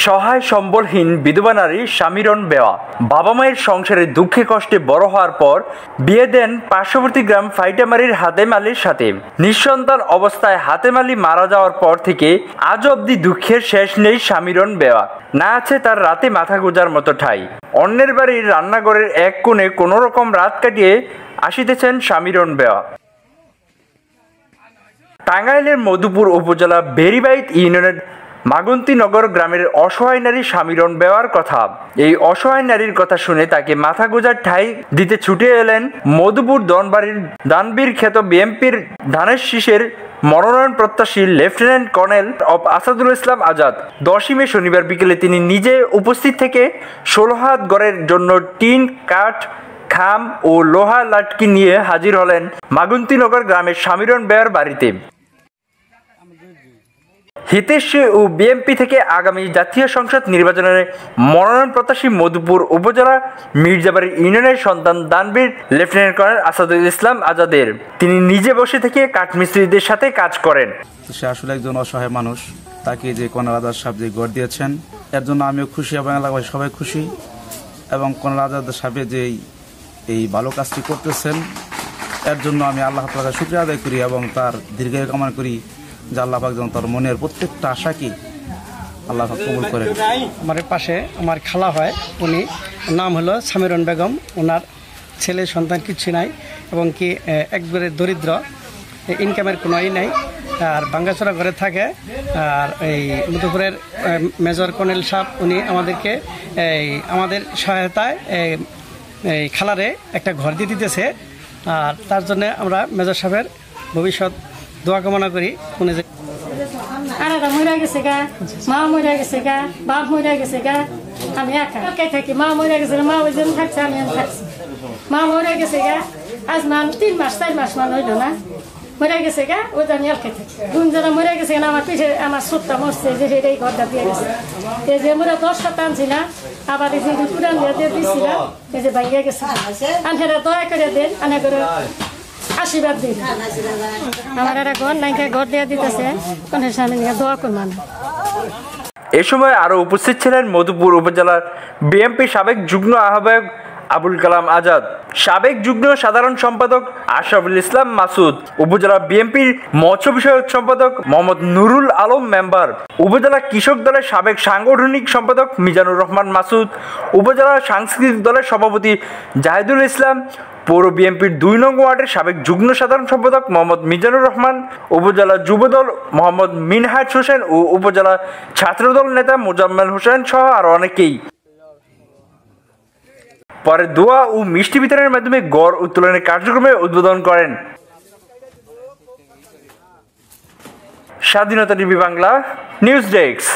সহায় সম্বলহীন বিধবা নারী স্বামীরণ বেওয়া বাবা মায়ের সংসারে দুঃখে কষ্টে বড় হওয়ার পর বিয়ে দেন পার্শ্ববর্তী গ্রাম ফাইটামারির হাতেম আলীর সাথে। নিঃসন্তান অবস্থায় হাতেম আলী মারা যাওয়ার পর থেকে আজ অবধি দুঃখের শেষ নেই স্বামীরণ বেওয়া। না আছে তার রাতে মাথা গোজার মতো ঠাঁই। অন্যের বাড়ির রান্নাঘরের এক কোণে কোনো রকম রাত কাটিয়ে আসিতেছেন স্বামীরণ বেওয়া। টাঙ্গাইলের মধুপুর উপজেলা বেরিবাইত ইউনিয়নের মাগন্তীনগর গ্রামের অসহায় নারী স্বামীরণ বেওয়ার কথা। এই অসহায় নারীর কথা শুনে তাকে মাথা গোজার ঠাঁই দিতে ছুটে এলেন মধুপুর দনবাড়ির দানবীর খ্যাত বিএনপির ধানের শীষের মনোনয়ন প্রত্যাশী লেফটেন্যান্ট কর্নেল অব আসাদুল ইসলাম আজাদ। 10ই মে শনিবার বিকেলে তিনি নিজে উপস্থিত থেকে 16 হাত গড়ের জন্য টিন, কাঠ, খাম ও লোহা লাটকি নিয়ে হাজির হলেন মাগন্তীনগর গ্রামের স্বামীরণ বেওয়ার বাড়িতে। হিতেশী ও বিএনপি থেকে আগামী জাতীয় সংসদ নির্বাচনের মনোনয়ন প্রত্যাশী মধুপুর উপজেলা মির্জাবাড়ি ইউনিয়নের সন্তান দানবীর লেফটেন্যান্ট কর্নেল আসাদুল ইসলাম আজাদের। তিনি নিজে বসে থেকে কাঠমিস্ত্রিদের সাথে কাজ করেন। সে আসলে একজন অসহায় মানুষ, তাকে যে কর্নেল আজাদ সাহেব যে গড় দিয়েছেন এর জন্য আমিও খুশি এবং এলাকায় সবাই খুশি। এবং কর্নেল আজাদ সাহেব যে এই ভালো কাজটি করতেছেন এর জন্য আমি আল্লাহ তাআলার শুকরিয়া আদায় করি এবং তার দীর্ঘায়ু কামনা করি যে আল্লাহ পাক যেন তার মনের প্রত্যেকটা আশাকে আল্লাহ পাক কবুল করেন। আমার পাশে আমার খালা হয়, উনি নাম হলো স্বামীরণ বেগম। ওনার ছেলে সন্তান কিছু নাই এবং কি একবারে দরিদ্র, ইনকামের কোনো নাই, আর ভাঙ্গাচোরা ঘরে থাকে। আর এই মধুপুরের মেজর কর্নেল সাহেব উনি আমাদেরকে আমাদের সহায়তায় এই খালারে একটা ঘর দিয়ে দিতেছে। আর তার জন্য আমরা মেজর সাহেবের ভবিষ্যৎ দোয়া কামনা করি। উনি যে আনাটা মরে গেছে গা, মা মরে গেছে গা, বাপ মরে গেছে গা, আমি একাই থাকি। মা মরে গেছে, মা ওই জন্য থাকছে, আমি থাকছি। মা মরে গেছে গা, আজ 3 মাস 4 মাস মান হইল না, মরে গেছে গা, ওই জন্য একাই থাকি। দুজনে মরে গেছে গা, আমার পিঠে আমার ছোট্টা মরছে, যে সেটাই ঘরটা দিয়ে গেছে। এই যে মোরা 10 টাকা আনছি না, আবার এই যে পুরান দিয়ে দিচ্ছিলাম, এই যে ভাইয়া গেছে। আনহারা দয়া করে দেন, আনা করে আশীর্বাদ দিন। আমার একটা ঘর নাইকা ঘর দিয়ে দিতেছে, কোনের সামনে নিয়ে দোয়া করবো না। এ সময় আরও উপস্থিত ছিলেন মধুপুর উপজেলার বিএনপি সাবেক যুগ্ম আহ্বায়ক আবুল কালাম আজাদ, সাবেক যুগ্ম সাধারণ সম্পাদক আশরাফুল ইসলাম মাসুদ, উপজেলা বিএনপির মৎস্য বিষয়ক সম্পাদক মোহাম্মদ নুরুল আলম মেম্বার, উপজেলা কৃষক দলের সাবেক সাংগঠনিক সম্পাদক মিজানুর রহমান মাসুদ, উপজেলা সাংস্কৃতিক দলের সভাপতি জাহিদুল ইসলাম, পৌর বিএনপির 2 নং ওয়ার্ডের সাবেক যুগ্ম সাধারণ সম্পাদক মোহাম্মদ মিজানুর রহমান, উপজেলা যুবদল মোহাম্মদ মিনহাজ হোসেন ও উপজেলা ছাত্রদল নেতা মোজাম্মেল হোসেন সহ আরও অনেকেই। পরে দোয়া ও মিষ্টি বিতরণের মাধ্যমে গড় উত্তোলনের কার্যক্রমে উদ্বোধন করেন। স্বাধীনতা টিভি বাংলা নিউজ ডেস্ক।